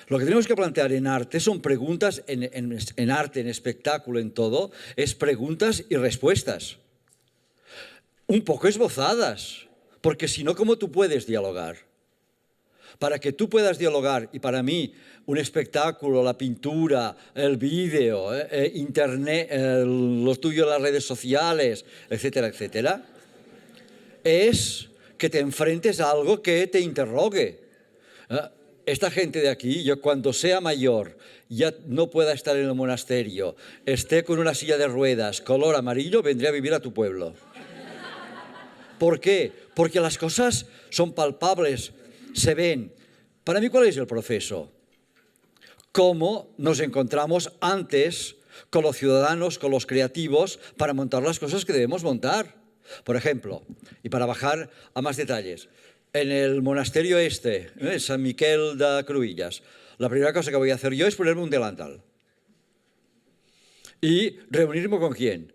Lo que tenemos que plantear en arte son preguntas, en arte, en espectáculo, en todo, es preguntas y respuestas. Un poco esbozadas, porque si no, ¿cómo tú puedes dialogar? Para que tú puedas dialogar, y para mí un espectáculo, la pintura, el vídeo, internet, lo tuyo en las redes sociales, etcétera, etcétera, es que te enfrentes a algo que te interrogue. Esta gente de aquí, yo cuando sea mayor, ya no pueda estar en el monasterio, esté con una silla de ruedas, color amarillo, vendré a vivir a tu pueblo. ¿Por qué? Porque las cosas son palpables, se ven. Para mí, ¿cuál es el proceso? ¿Cómo nos encontramos antes con los ciudadanos, con los creativos, para montar las cosas que debemos montar? Por ejemplo, y para bajar a más detalles, en el monasterio San Miquel de Cruïlles, la primera cosa que voy a hacer yo es ponerme un delantal. ¿Y reunirme con quién?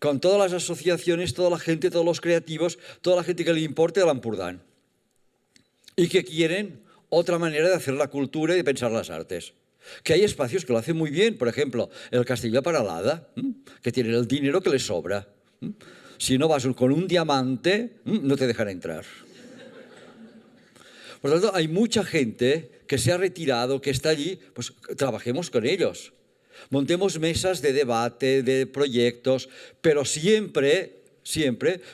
Con todas las asociaciones, toda la gente, todos los creativos, toda la gente que le importe de l'Empordà. Y que quieren otra manera de hacer la cultura y de pensar las artes. Que hay espacios que lo hacen muy bien, por ejemplo, el Castillo de Paralada, que tienen el dinero que les sobra. Si no vas con un diamante, no te dejan entrar. Por lo tanto, hay mucha gente que se ha retirado, que está allí, pues trabajemos con ellos. Montemos mesas de debate, de proyectos, pero siempre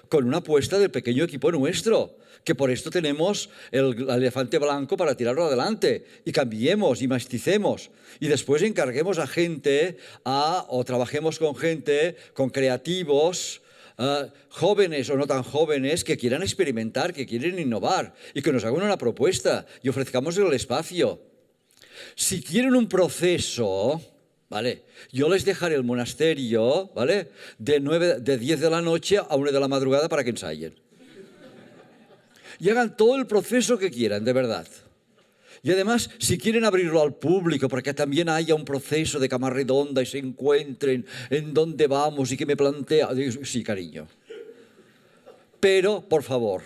con una apuesta del pequeño equipo nuestro, que por esto tenemos el elefante blanco para tirarlo adelante, y cambiemos y masticemos, y después encarguemos a gente, o trabajemos con gente, con creativos, jóvenes o no tan jóvenes que quieran experimentar, que quieren innovar y que nos hagan una propuesta y ofrezcamos el espacio. Si quieren un proceso, ¿vale? Yo les dejaré el monasterio, ¿vale? De 10 de la noche a 1 de la madrugada para que ensayen. Y hagan todo el proceso que quieran, de verdad. Y además, si quieren abrirlo al público, para que también haya un proceso de cama redonda y se encuentren en dónde vamos y que me plantea... Sí, cariño. Pero, por favor,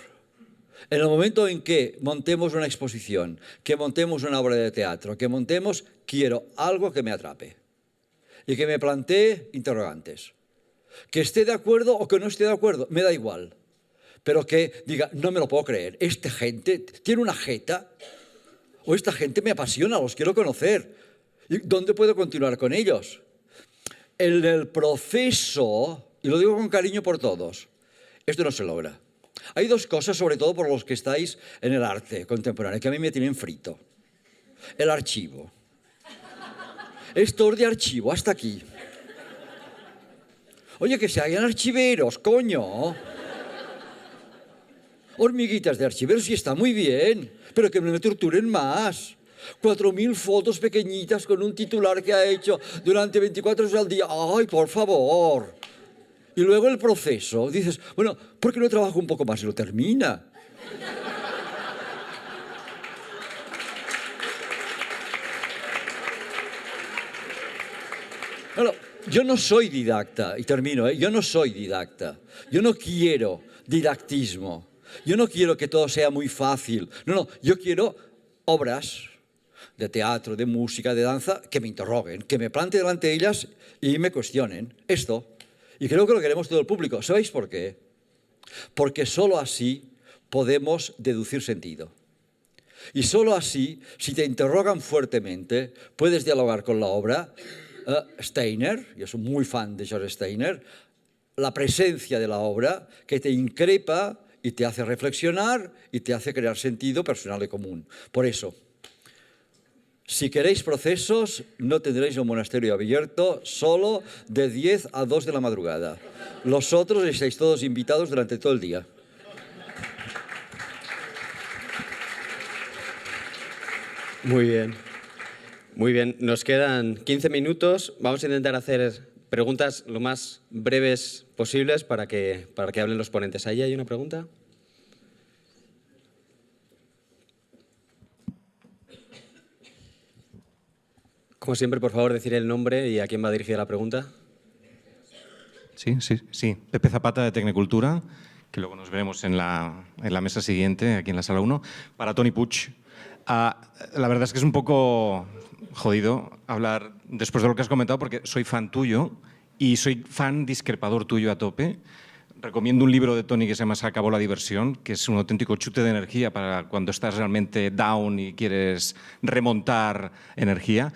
en el momento en que montemos una exposición, que montemos una obra de teatro, que montemos, quiero algo que me atrape y que me plantee interrogantes. Que esté de acuerdo o que no esté de acuerdo, me da igual. Pero que diga, no me lo puedo creer, esta gente tiene una jeta... O esta gente me apasiona, los quiero conocer. ¿Y dónde puedo continuar con ellos? El proceso y lo digo con cariño por todos, esto no se logra. Hay dos cosas, sobre todo por los que estáis en el arte contemporáneo, que a mí me tienen frito. El archivo. Esto de archivo, hasta aquí. Oye, que se hagan archiveros, coño. Hormiguitas de archiveros, sí está muy bien, pero que me torturen más. 4.000 fotos pequeñitas con un titular que ha hecho durante 24 horas al día. ¡Ay, por favor! Y luego el proceso. Dices, bueno, ¿por qué no trabajo un poco más y lo termina? Bueno, yo no soy didacta, y termino, yo no soy didacta. Yo no quiero didactismo. Yo no quiero que todo sea muy fácil. No, yo quiero obras de teatro, de música, de danza, que me interroguen, que me plante delante de ellas y me cuestionen. Esto. Y creo que lo queremos todo el público. ¿Sabéis por qué? Porque solo así podemos deducir sentido. Y solo así, si te interrogan fuertemente, puedes dialogar con la obra. Steiner, yo soy muy fan de George Steiner, la presencia de la obra que te increpa y te hace reflexionar y te hace crear sentido personal y común. Por eso, si queréis procesos, no tendréis un monasterio abierto solo de 10 a 2 de la madrugada. Los otros estáis todos invitados durante todo el día. Muy bien. Muy bien. Nos quedan 15 minutos. Vamos a intentar hacer preguntas lo más breves posibles para que hablen los ponentes. ¿Ahí hay una pregunta? Como siempre, por favor, decir el nombre y a quién va dirigida la pregunta. Sí. Pepe Zapata, de Tecnicultura, que luego nos veremos en la mesa siguiente, aquí en la sala 1, para Toni Puig. La verdad es que es un poco jodido hablar después de lo que has comentado, porque soy fan tuyo y soy fan discrepador tuyo a tope. Recomiendo un libro de Toni que se llama Se acabó la diversión, que es un auténtico chute de energía para cuando estás realmente down y quieres remontar energía.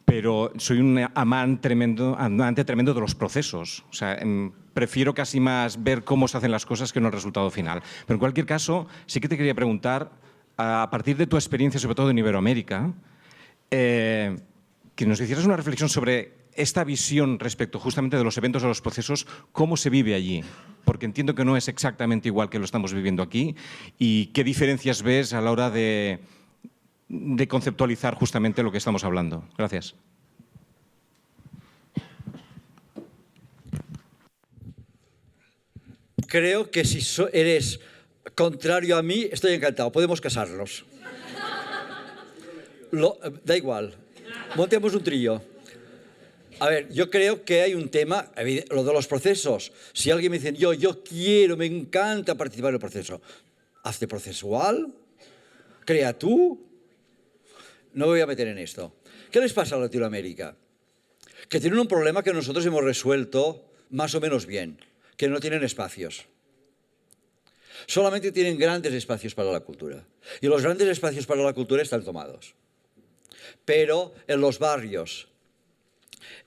Pero soy un amante tremendo de los procesos. O sea, prefiero casi más ver cómo se hacen las cosas que no el resultado final. Pero en cualquier caso, sí que te quería preguntar, a partir de tu experiencia, sobre todo en Iberoamérica, que nos hicieras una reflexión sobre esta visión respecto justamente de los eventos o los procesos, cómo se vive allí. Porque entiendo que no es exactamente igual que lo estamos viviendo aquí. ¿Y qué diferencias ves a la hora de conceptualizar justamente lo que estamos hablando? Gracias. Creo que si eres contrario a mí, estoy encantado. Podemos casarnos. Da igual. Montemos un trío. A ver, yo creo que hay un tema, lo de los procesos. Si alguien me dice, yo quiero, me encanta participar en el proceso, hazte procesual, crea tú. No me voy a meter en esto. ¿Qué les pasa a Latinoamérica? Que tienen un problema que nosotros hemos resuelto más o menos bien, que no tienen espacios. Solamente tienen grandes espacios para la cultura. Y los grandes espacios para la cultura están tomados. Pero en los barrios,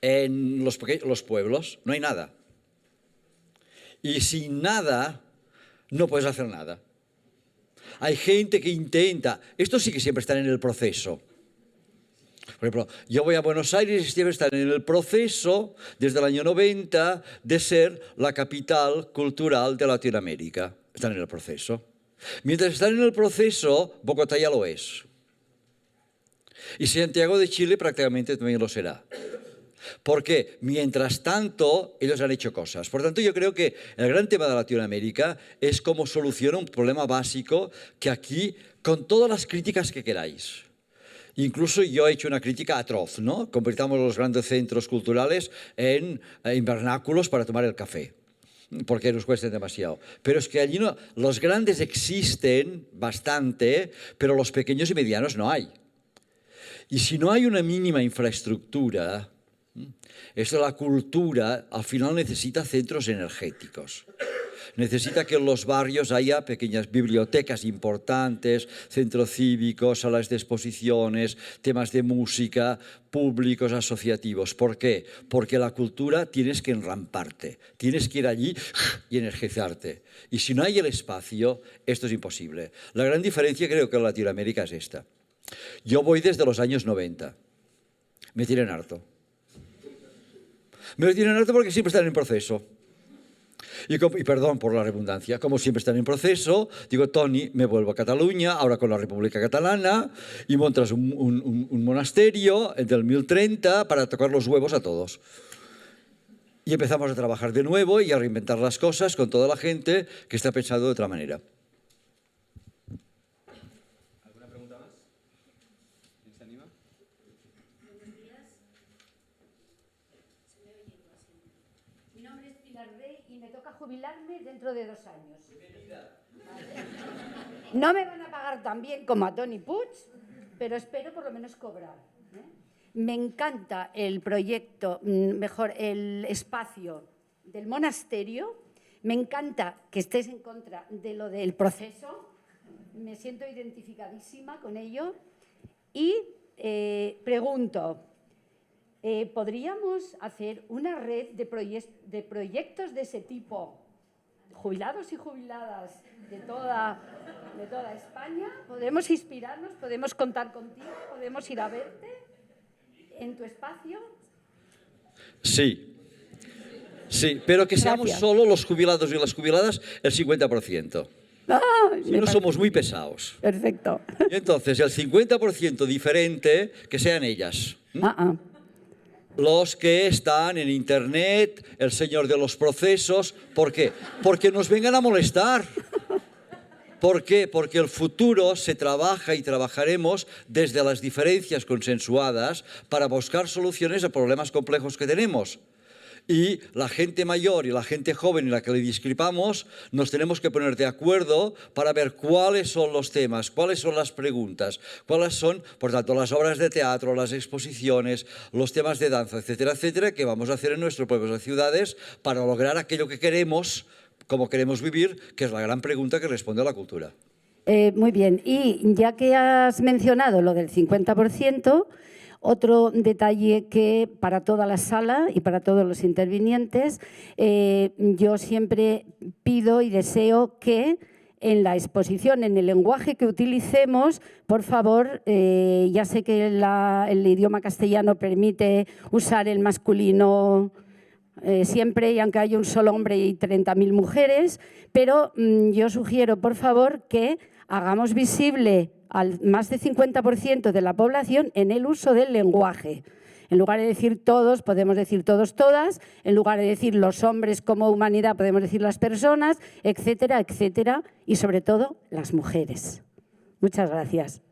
en los pueblos, no hay nada. Y sin nada, no puedes hacer nada. Hay gente que intenta, estos sí que siempre están en el proceso. Por ejemplo, yo voy a Buenos Aires y siempre están en el proceso, desde el año 90, de ser la capital cultural de Latinoamérica. Están en el proceso. Mientras están en el proceso, Bogotá ya lo es. Y Santiago de Chile prácticamente también lo será. Porque, mientras tanto, ellos han hecho cosas. Por tanto, yo creo que el gran tema de Latinoamérica es cómo soluciona un problema básico que aquí, con todas las críticas que queráis, incluso yo he hecho una crítica atroz, ¿no? Convirtamos los grandes centros culturales en invernáculos para tomar el café, porque nos cuesta demasiado. Pero es que allí no, los grandes existen bastante, pero los pequeños y medianos no hay. Y si no hay una mínima infraestructura, esto de la cultura al final necesita centros energéticos. Necesita que en los barrios haya pequeñas bibliotecas importantes, centros cívicos, salas de exposiciones, temas de música, públicos asociativos. ¿Por qué? Porque la cultura tienes que enramparte, tienes que ir allí y energizarte. Y si no hay el espacio, esto es imposible. La gran diferencia creo que en Latinoamérica es esta. Yo voy desde los años 90. Me tienen harto. Me tienen harto porque siempre están en proceso. Y perdón por la redundancia, como siempre están en proceso, digo, Toni, me vuelvo a Cataluña, ahora con la República Catalana, y montas un monasterio del 1030 para tocar los huevos a todos. Y empezamos a trabajar de nuevo y a reinventar las cosas con toda la gente que está pensando de otra manera. ¿Alguna pregunta más? ¿Quién se anima? Buenos días. Se me oye igual, sí. Mi nombre es Pilar Rey y me toca jubilarme dentro de 2 años. Vale. No me van a pagar tan bien como a Toni Puig, pero espero por lo menos cobrar. Me encanta el proyecto, mejor, el espacio del monasterio. Me encanta que estés en contra de lo del proceso. Me siento identificadísima con ello. Y pregunto, ¿podríamos hacer una red de proyectos de ese tipo, jubilados y jubiladas de toda España? ¿Podemos inspirarnos? ¿Podemos contar contigo? ¿Podemos ir a verte en tu espacio? Sí. Sí, pero que seamos Gracias. solo los jubilados y las jubiladas el 50%. Si no somos muy pesados. Perfecto. Y entonces el 50% diferente, que sean ellas. Los que están en Internet, el señor de los procesos. ¿Por qué? Porque nos vengan a molestar. ¿Por qué? Porque el futuro se trabaja y trabajaremos desde las diferencias consensuadas para buscar soluciones a problemas complejos que tenemos. Y la gente mayor y la gente joven en la que le discrepamos nos tenemos que poner de acuerdo para ver cuáles son los temas, cuáles son las preguntas, cuáles son, por tanto, las obras de teatro, las exposiciones, los temas de danza, etcétera, etcétera, que vamos a hacer en nuestros pueblos y ciudades para lograr aquello que queremos, como queremos vivir, que es la gran pregunta que responde a la cultura. Muy bien. Y ya que has mencionado lo del 50%, otro detalle que para toda la sala y para todos los intervinientes, yo siempre pido y deseo que en la exposición, en el lenguaje que utilicemos, por favor, ya sé que el idioma castellano permite usar el masculino siempre, y aunque haya un solo hombre y 30.000 mujeres, pero yo sugiero, por favor, que hagamos visible al más del 50% de la población en el uso del lenguaje. En lugar de decir todos, podemos decir todos, todas. En lugar de decir los hombres como humanidad, podemos decir las personas, etcétera, etcétera. Y sobre todo, las mujeres. Muchas gracias.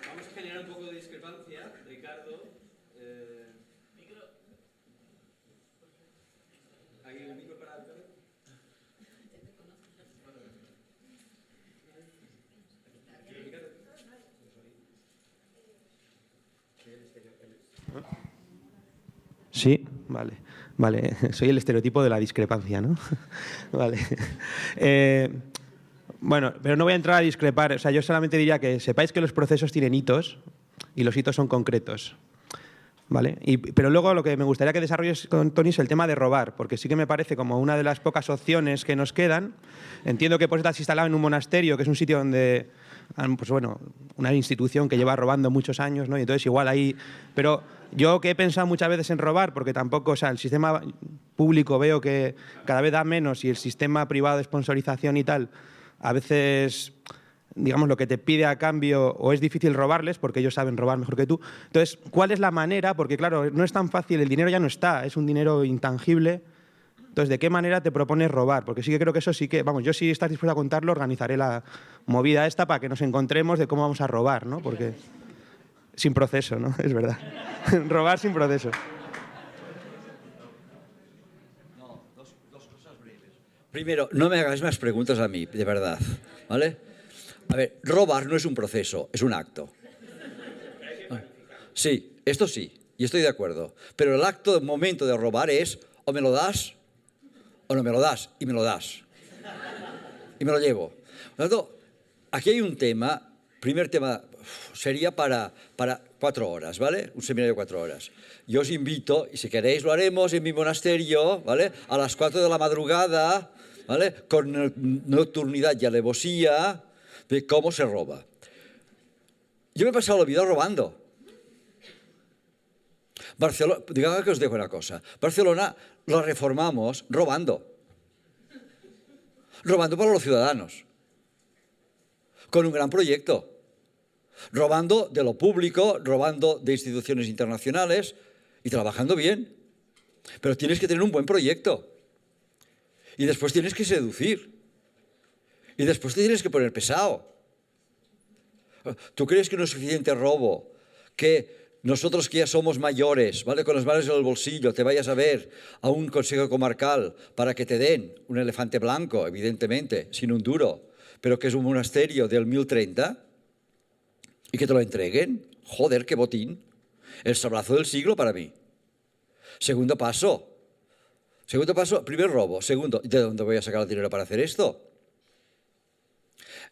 Vamos a generar un poco de discrepancia. Ricardo. ¿Alguien el micro para Ricardo? Sí, vale. Vale, soy el estereotipo de la discrepancia, ¿no? Vale. Bueno, pero no voy a entrar a discrepar. O sea, yo solamente diría que sepáis que los procesos tienen hitos y los hitos son concretos. ¿Vale? Pero luego lo que me gustaría que desarrolles con Toni es el tema de robar, porque sí que me parece como una de las pocas opciones que nos quedan. Entiendo que pues estás instalado en un monasterio, que es un sitio donde, pues bueno, una institución que lleva robando muchos años, ¿no? Y entonces igual ahí... Pero yo que he pensado muchas veces en robar, porque tampoco, o sea, el sistema público veo que cada vez da menos y el sistema privado de sponsorización y tal, a veces... digamos, lo que te pide a cambio, o es difícil robarles porque ellos saben robar mejor que tú. Entonces, ¿cuál es la manera? Porque, claro, no es tan fácil, el dinero ya no está, es un dinero intangible. Entonces, ¿de qué manera te propones robar? Porque sí que creo que eso sí que, vamos, yo si estás dispuesto a contarlo, organizaré la movida esta para que nos encontremos de cómo vamos a robar, ¿no? Porque sin proceso, ¿no? Es verdad. Robar sin proceso. No, dos cosas breves. Primero, no me hagáis más preguntas a mí, de verdad, ¿vale? A ver, robar no es un proceso, es un acto. Sí, esto sí. y estoy de acuerdo. Pero el acto, el momento de robar es o me lo das o no me lo das, y me lo das. Y me lo llevo. Por lo tanto, aquí hay un tema, primer tema sería para 4 horas, ¿vale? Un seminario de 4 horas. Yo os invito, y si queréis lo haremos en mi monasterio, ¿vale? A las 4 de la madrugada, ¿vale? Con nocturnidad y alevosía, de cómo se roba. Yo me he pasado la vida robando. Barcelona, digamos que os dejo una cosa. Barcelona la reformamos robando. Robando para los ciudadanos. Con un gran proyecto. Robando de lo público, robando de instituciones internacionales y trabajando bien. Pero tienes que tener un buen proyecto. Y después tienes que seducir. Y después te tienes que poner pesado. ¿Tú crees que no es suficiente robo que nosotros que ya somos mayores, ¿vale? Con las manos en el bolsillo, te vayas a ver a un consejo comarcal para que te den un elefante blanco, evidentemente, sin un duro, pero que es un monasterio del 1030 y que te lo entreguen? Joder, qué botín. El sablazo del siglo para mí. Segundo paso, primer robo. Segundo, ¿de dónde voy a sacar el dinero para hacer esto?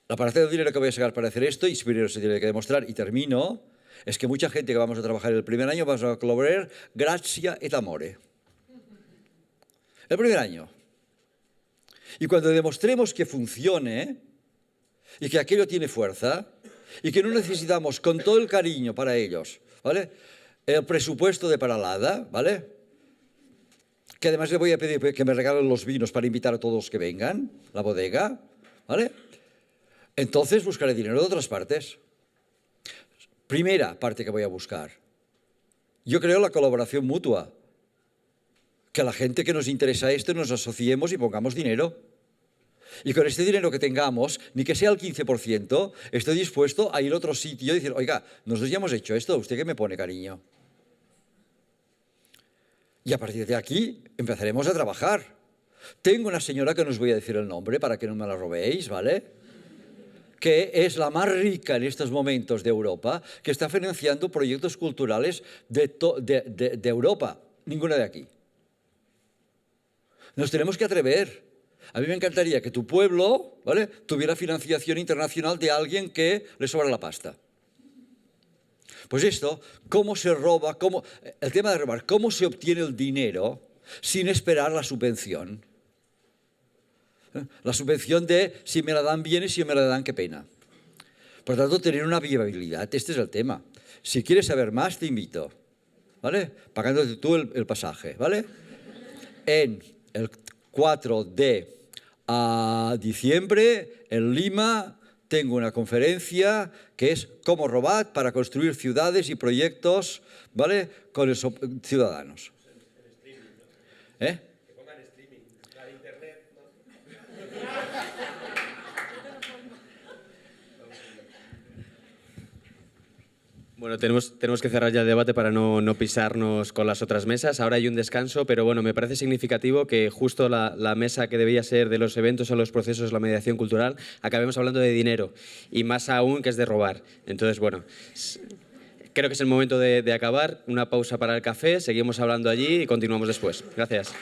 La parte del dinero que voy a sacar para hacer esto, y primero se tiene que demostrar, y termino, es que mucha gente que vamos a trabajar el primer año vamos a colaborar gracia et amore. El primer año. Y cuando demostremos que funcione y que aquello tiene fuerza y que no necesitamos con todo el cariño para ellos, ¿vale? El presupuesto de Paralada, ¿vale? Que además le voy a pedir que me regalen los vinos para invitar a todos los que vengan, la bodega, ¿vale? Entonces buscaré dinero de otras partes. Primera parte que voy a buscar. Yo creo la colaboración mutua. Que la gente que nos interesa esto nos asociemos y pongamos dinero. Y con este dinero que tengamos, ni que sea el 15%, estoy dispuesto a ir a otro sitio y decir, oiga, nosotros ya hemos hecho esto, ¿usted qué me pone, cariño? Y a partir de aquí empezaremos a trabajar. Tengo una señora que no os voy a decir el nombre para que no me la robéis, ¿vale? Que es la más rica en estos momentos de Europa, que está financiando proyectos culturales de Europa, ninguna de aquí. Nos tenemos que atrever. A mí me encantaría que tu pueblo, ¿vale?, tuviera financiación internacional de alguien que le sobra la pasta. Pues esto, ¿cómo se roba? El tema de robar, ¿cómo se obtiene el dinero sin esperar la subvención? La subvención de si me la dan bien y si me la dan, qué pena. Por lo tanto, tener una viabilidad, este es el tema. Si quieres saber más, te invito, ¿vale? Pagándote tú el pasaje, ¿vale? En el 4 de diciembre, en Lima, tengo una conferencia que es cómo robar para construir ciudades y proyectos, ¿vale?, con los ciudadanos. ¿Eh? Bueno, tenemos que cerrar ya el debate para no pisarnos con las otras mesas. Ahora hay un descanso, pero bueno, me parece significativo que justo la mesa que debía ser de los eventos o los procesos, la mediación cultural, acabemos hablando de dinero y más aún que es de robar. Entonces, bueno, creo que es el momento de acabar. Una pausa para el café, seguimos hablando allí y continuamos después. Gracias.